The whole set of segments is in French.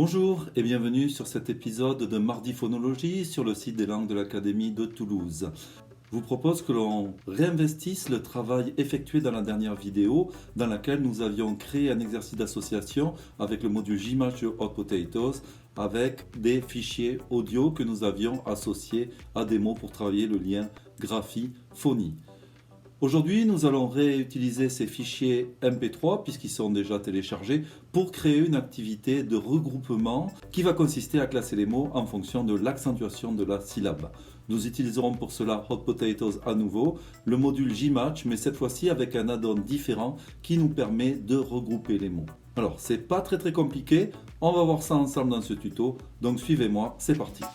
Bonjour et bienvenue sur cet épisode de Mardi Phonologie sur le site des langues de l'Académie de Toulouse. Je vous propose que l'on réinvestisse le travail effectué dans la dernière vidéo dans laquelle nous avions créé un exercice d'association avec le module Gmatch de Hot Potatoes avec des fichiers audio que nous avions associés à des mots pour travailler le lien graphie-phonie. Aujourd'hui, nous allons réutiliser ces fichiers MP3 puisqu'ils sont déjà téléchargés pour créer une activité de regroupement qui va consister à classer les mots en fonction de l'accentuation de la syllabe. Nous utiliserons pour cela Hot Potatoes à nouveau, le module Gmatch, mais cette fois-ci avec un add-on différent qui nous permet de regrouper les mots. Alors, c'est pas très compliqué, on va voir ça ensemble dans ce tuto, donc suivez-moi, c'est parti.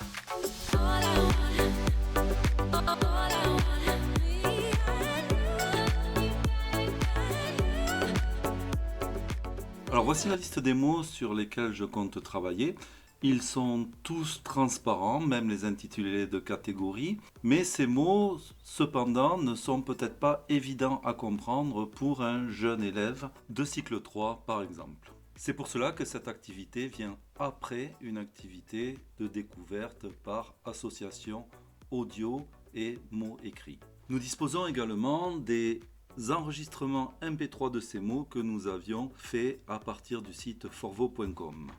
Alors voici la liste des mots sur lesquels je compte travailler. Ils sont tous transparents, même les intitulés de catégorie, mais ces mots, cependant, ne sont peut-être pas évidents à comprendre pour un jeune élève de cycle 3, par exemple. C'est pour cela que cette activité vient après une activité de découverte par association audio et mots écrits. Nous disposons également des enregistrements MP3 de ces mots que nous avions fait à partir du site forvo.com.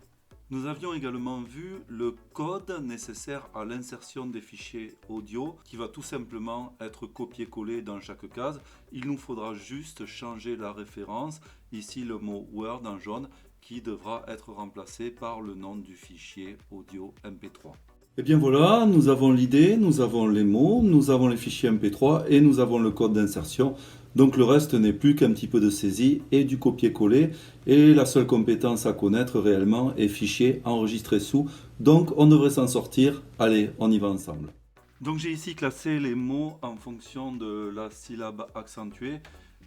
Nous avions également vu le code nécessaire à l'insertion des fichiers audio qui va tout simplement être copié-collé dans chaque case. Il nous faudra juste changer la référence, ici le mot Word en jaune, qui devra être remplacé par le nom du fichier audio MP3. Et bien voilà, nous avons l'idée, nous avons les mots, nous avons les fichiers MP3 et nous avons le code d'insertion. Donc le reste n'est plus qu'un petit peu de saisie et du copier-coller. Et la seule compétence à connaître réellement est fichier enregistré sous. Donc on devrait s'en sortir. Allez, on y va ensemble. Donc j'ai ici classé les mots en fonction de la syllabe accentuée.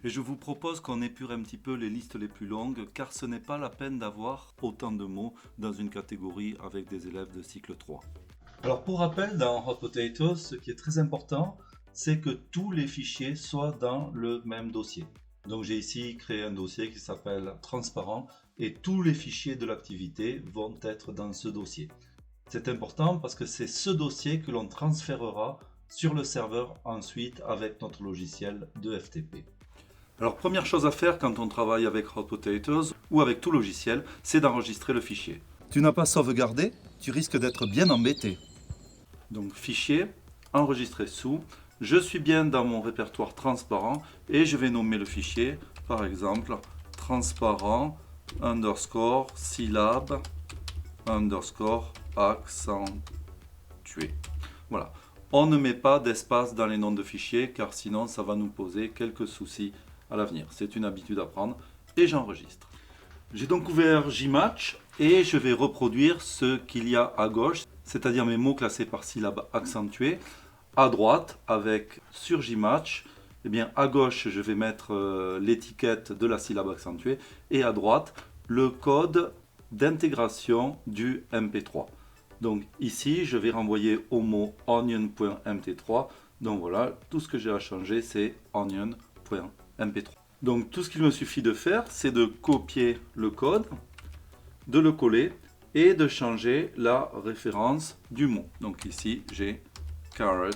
Et je vous propose qu'on épure un petit peu les listes les plus longues, car ce n'est pas la peine d'avoir autant de mots dans une catégorie avec des élèves de cycle 3. Alors pour rappel, dans Hot Potatoes, ce qui est très important, c'est que tous les fichiers soient dans le même dossier. Donc j'ai ici créé un dossier qui s'appelle transparent et tous les fichiers de l'activité vont être dans ce dossier. C'est important parce que c'est ce dossier que l'on transférera sur le serveur ensuite avec notre logiciel de FTP. Alors première chose à faire quand on travaille avec Hot Potatoes ou avec tout logiciel, c'est d'enregistrer le fichier. Tu n'as pas sauvegardé, tu risques d'être bien embêté. Donc fichier, enregistré sous, je suis bien dans mon répertoire transparent et je vais nommer le fichier par exemple transparent underscore syllabe underscore accentué. Voilà, on ne met pas d'espace dans les noms de fichiers car sinon ça va nous poser quelques soucis à l'avenir. C'est une habitude à prendre et j'enregistre. J'ai donc ouvert Gmatch et je vais reproduire ce qu'il y a à gauche, c'est-à-dire mes mots classés par syllabe accentuée. À droite, avec sur Gmatch, eh bien à gauche, je vais mettre l'étiquette de la syllabe accentuée et à droite, le code d'intégration du MP3. Donc ici, je vais renvoyer au mot onion.mt3. Donc voilà, tout ce que j'ai à changer, c'est onion.mp3. Donc tout ce qu'il me suffit de faire, c'est de copier le code, de le coller et de changer la référence du mot. Donc ici, j'ai carrot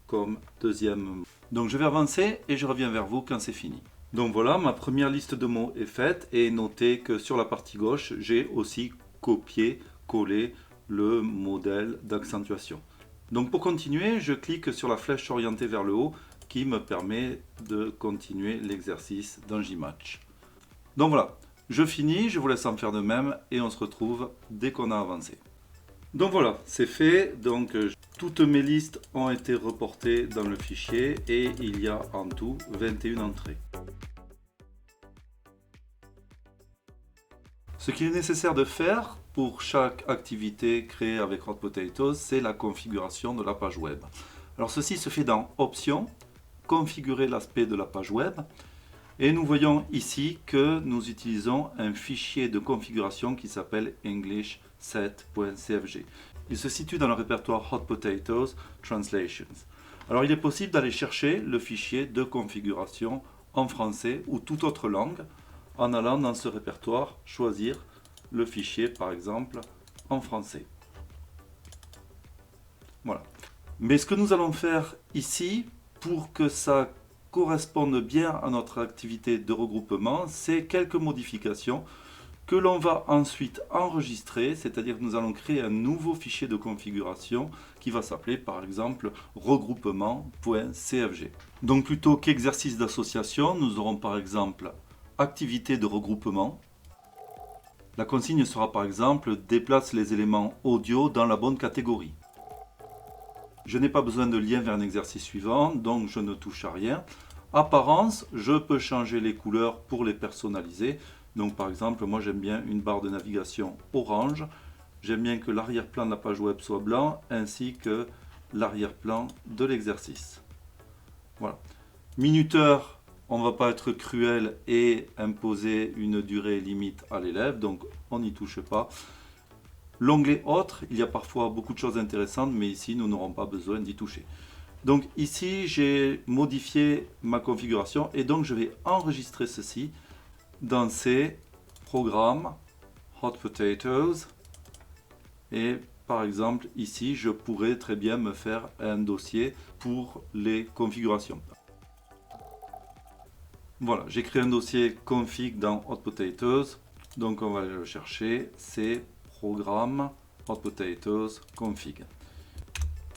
comme deuxième mot. Donc je vais avancer et je reviens vers vous quand c'est fini. Donc voilà, ma première liste de mots est faite et notez que sur la partie gauche, j'ai aussi copié-collé le modèle d'accentuation. Donc pour continuer, je clique sur la flèche orientée vers le haut qui me permet de continuer l'exercice dans Gmatch. Donc voilà, je finis, je vous laisse en faire de même et on se retrouve dès qu'on a avancé. Donc voilà, c'est fait. Donc toutes mes listes ont été reportées dans le fichier et il y a en tout 21 entrées. Ce qu'il est nécessaire de faire pour chaque activité créée avec Hot Potatoes, c'est la configuration de la page web. Alors ceci se fait dans Options, configurer l'aspect de la page web. Et nous voyons ici que nous utilisons un fichier de configuration qui s'appelle english7.cfg. Il se situe dans le répertoire Hot Potatoes Translations. Alors il est possible d'aller chercher le fichier de configuration en français ou toute autre langue en allant dans ce répertoire choisir le fichier par exemple en français. Voilà. Mais ce que nous allons faire ici, pour que ça corresponde bien à notre activité de regroupement, c'est quelques modifications que l'on va ensuite enregistrer, c'est-à-dire que nous allons créer un nouveau fichier de configuration qui va s'appeler par exemple regroupement.cfg. Donc plutôt qu'exercice d'association, nous aurons par exemple activité de regroupement. La consigne sera par exemple déplace les éléments audio dans la bonne catégorie. Je n'ai pas besoin de lien vers un exercice suivant, donc je ne touche à rien. Apparence, je peux changer les couleurs pour les personnaliser. Donc par exemple, moi j'aime bien une barre de navigation orange. J'aime bien que l'arrière-plan de la page web soit blanc, ainsi que l'arrière-plan de l'exercice. Voilà. Minuteur, on ne va pas être cruel et imposer une durée limite à l'élève, donc on n'y touche pas. L'onglet autres, il y a parfois beaucoup de choses intéressantes, mais ici nous n'aurons pas besoin d'y toucher. Donc ici j'ai modifié ma configuration et donc je vais enregistrer ceci dans ces programmes Hot Potatoes. Et par exemple ici je pourrais très bien me faire un dossier pour les configurations. Voilà, j'ai créé un dossier config dans Hot Potatoes. Donc on va aller le chercher, c'est programme Hot Potatoes config.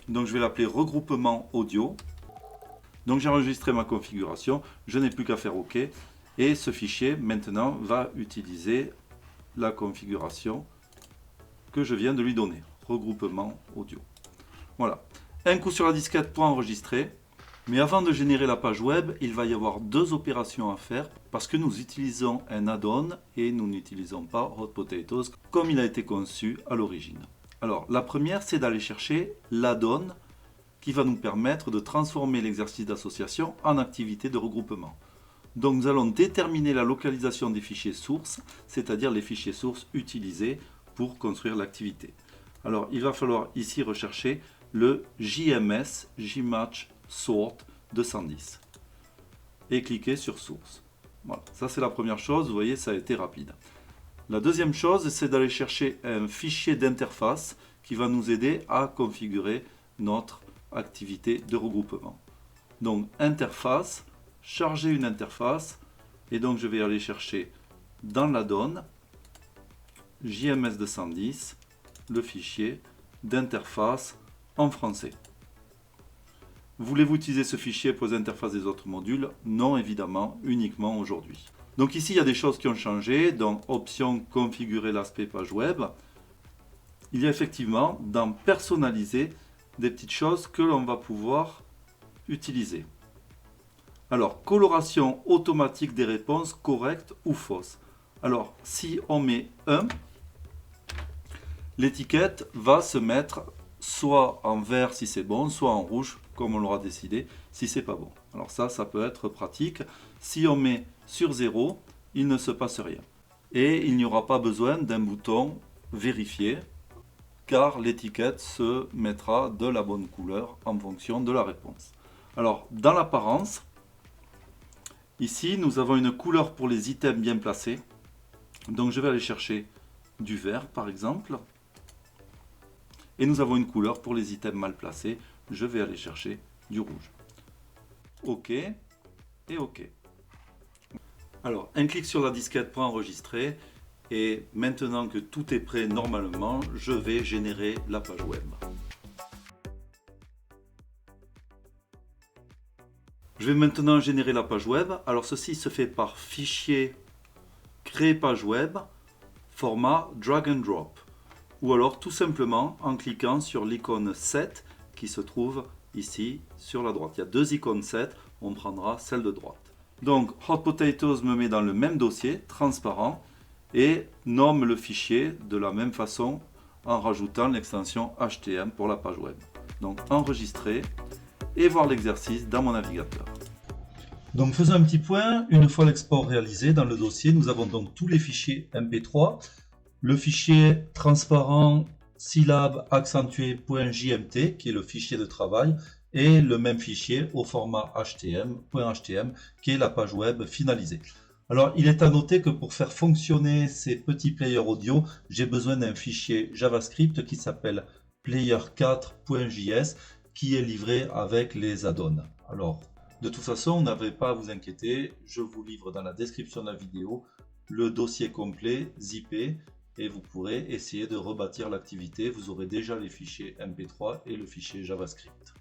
Donc je vais l'appeler regroupement audio. Donc j'ai enregistré ma configuration, je n'ai plus qu'à faire OK. Et ce fichier maintenant va utiliser la configuration que je viens de lui donner. Regroupement audio. Voilà. Un coup sur la disquette pour enregistrer. Mais avant de générer la page web, il va y avoir deux opérations à faire parce que nous utilisons un add-on et nous n'utilisons pas Hot Potatoes comme il a été conçu à l'origine. Alors la première, c'est d'aller chercher l'add-on qui va nous permettre de transformer l'exercice d'association en activité de regroupement. Donc nous allons déterminer la localisation des fichiers sources, c'est-à-dire les fichiers sources utilisés pour construire l'activité. Alors il va falloir ici rechercher le JMS, JMatch Sort 210 et cliquer sur source. Voilà, ça c'est la première chose, vous voyez ça a été rapide. La deuxième chose, c'est d'aller chercher un fichier d'interface qui va nous aider à configurer notre activité de regroupement. Donc interface, charger une interface, et donc je vais aller chercher dans l'add-on JMS 210 le fichier d'interface en français. Voulez-vous utiliser ce fichier pour les interfaces des autres modules? Non, évidemment, uniquement aujourd'hui. Donc ici, il y a des choses qui ont changé. Dans Options, configurer l'aspect page web. Il y a effectivement dans Personnaliser des petites choses que l'on va pouvoir utiliser. Alors, coloration automatique des réponses correctes ou fausses. Alors, si on met 1, l'étiquette va se mettre soit en vert si c'est bon, soit en rouge comme on l'aura décidé si c'est pas bon. Alors ça peut être pratique. Si on met sur 0, il ne se passe rien. Et il n'y aura pas besoin d'un bouton vérifier car l'étiquette se mettra de la bonne couleur en fonction de la réponse. Alors dans l'apparence, ici nous avons une couleur pour les items bien placés. Donc je vais aller chercher du vert par exemple. Et nous avons une couleur pour les items mal placés. Je vais aller chercher du rouge. OK et OK. Alors, un clic sur la disquette pour enregistrer. Et maintenant que tout est prêt normalement, je vais générer la page web. Je vais maintenant générer la page web. Alors, ceci se fait par fichier créer page web, format drag and drop. Ou alors tout simplement en cliquant sur l'icône 7 qui se trouve ici sur la droite. Il y a deux icônes 7, on prendra celle de droite. Donc Hot Potatoes me met dans le même dossier, transparent, et nomme le fichier de la même façon en rajoutant l'extension HTML pour la page web. Donc enregistrer et voir l'exercice dans mon navigateur. Donc faisons un petit point, une fois l'export réalisé dans le dossier, nous avons donc tous les fichiers MP3. Le fichier transparent syllabe accentué.jmt qui est le fichier de travail et le même fichier au format HTML.html qui est la page web finalisée. Alors, il est à noter que pour faire fonctionner ces petits players audio, j'ai besoin d'un fichier JavaScript qui s'appelle player4.js qui est livré avec les add-ons. Alors, de toute façon, vous n'avez pas à vous inquiéter, je vous livre dans la description de la vidéo le dossier complet zippé et vous pourrez essayer de rebâtir l'activité. Vous aurez déjà les fichiers MP3 et le fichier JavaScript.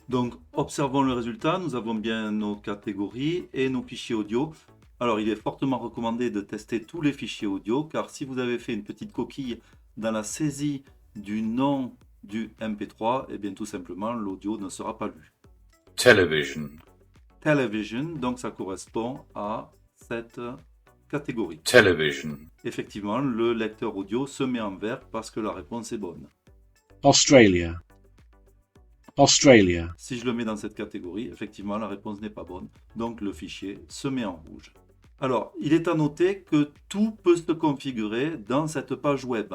Donc, observons le résultat. Nous avons bien nos catégories et nos fichiers audio. Alors, il est fortement recommandé de tester tous les fichiers audio, car si vous avez fait une petite coquille dans la saisie du nom du MP3, eh bien tout simplement, l'audio ne sera pas lu. Television. Television, donc ça correspond à cette catégorie. Television. Effectivement, le lecteur audio se met en vert parce que la réponse est bonne. Australia. Australia. Si je le mets dans cette catégorie, effectivement, la réponse n'est pas bonne. Donc, le fichier se met en rouge. Alors, il est à noter que tout peut se configurer dans cette page web.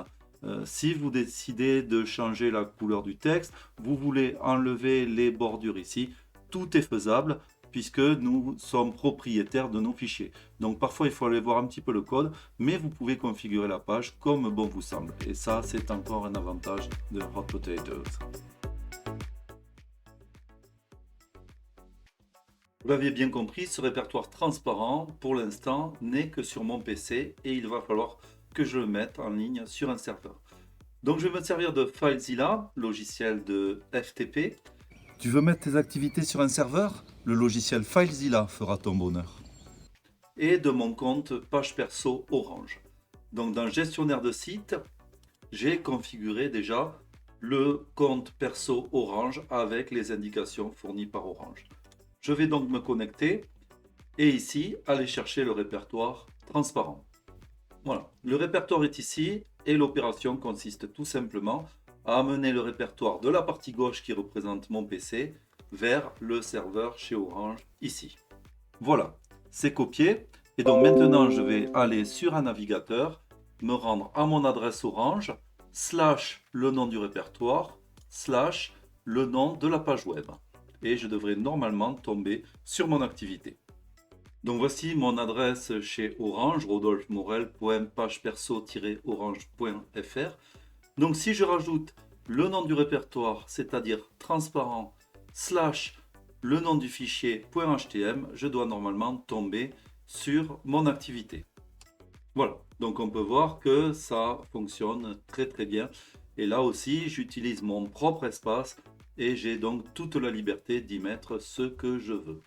Si vous décidez de changer la couleur du texte, vous voulez enlever les bordures ici, tout est faisable puisque nous sommes propriétaires de nos fichiers. Donc, parfois, il faut aller voir un petit peu le code, mais vous pouvez configurer la page comme bon vous semble. Et ça, c'est encore un avantage de Hot Potatoes. Vous l'avez bien compris, ce répertoire transparent, pour l'instant, n'est que sur mon PC et il va falloir que je le mette en ligne sur un serveur. Donc je vais me servir de FileZilla, logiciel de FTP. Tu veux mettre tes activités sur un serveur? Le logiciel FileZilla fera ton bonheur. Et de mon compte page perso Orange. Donc dans le gestionnaire de site, j'ai configuré déjà le compte perso Orange avec les indications fournies par Orange. Je vais donc me connecter et ici, aller chercher le répertoire transparent. Voilà, le répertoire est ici et l'opération consiste tout simplement à amener le répertoire de la partie gauche qui représente mon PC vers le serveur chez Orange ici. Voilà, c'est copié et donc maintenant je vais aller sur un navigateur, me rendre à mon adresse Orange, / le nom du répertoire, / le nom de la page web. Et je devrais normalement tomber sur mon activité. Donc voici mon adresse chez Orange, rodolphemorel.pageperso-orange.fr. Donc si je rajoute le nom du répertoire, c'est-à-dire transparent, / le nom du fichier .htm, je dois normalement tomber sur mon activité. Voilà, donc on peut voir que ça fonctionne très très bien. Et là aussi, j'utilise mon propre espace et j'ai donc toute la liberté d'y mettre ce que je veux.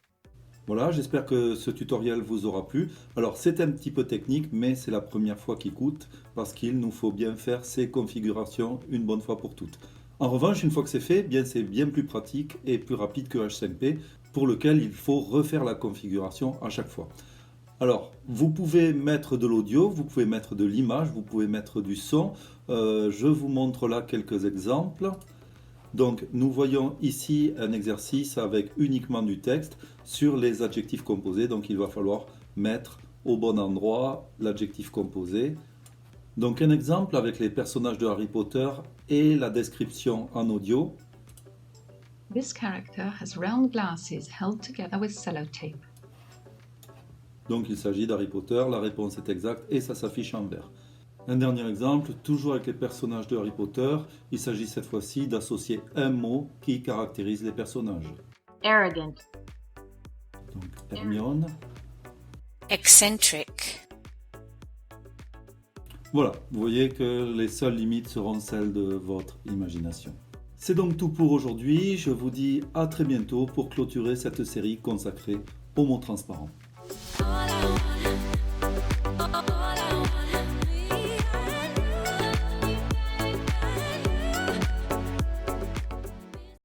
Voilà, j'espère que ce tutoriel vous aura plu. Alors c'est un petit peu technique, mais c'est la première fois qu'il coûte parce qu'il nous faut bien faire ces configurations une bonne fois pour toutes. En revanche, une fois que c'est fait, bien c'est bien plus pratique et plus rapide que H5P pour lequel il faut refaire la configuration à chaque fois. Alors, vous pouvez mettre de l'audio, vous pouvez mettre de l'image, vous pouvez mettre du son. Je vous montre là quelques exemples. Donc, nous voyons ici un exercice avec uniquement du texte sur les adjectifs composés. Donc, il va falloir mettre au bon endroit l'adjectif composé. Donc, un exemple avec les personnages de Harry Potter et la description en audio. This character has round glasses held together with sellotape. Donc, il s'agit d'Harry Potter. La réponse est exacte et ça s'affiche en vert. Un dernier exemple, toujours avec les personnages de Harry Potter, il s'agit cette fois-ci d'associer un mot qui caractérise les personnages. Arrogant. Donc Hermione. Eccentric. Voilà, vous voyez que les seules limites seront celles de votre imagination. C'est donc tout pour aujourd'hui, je vous dis à très bientôt pour clôturer cette série consacrée aux mots transparents. All I wanna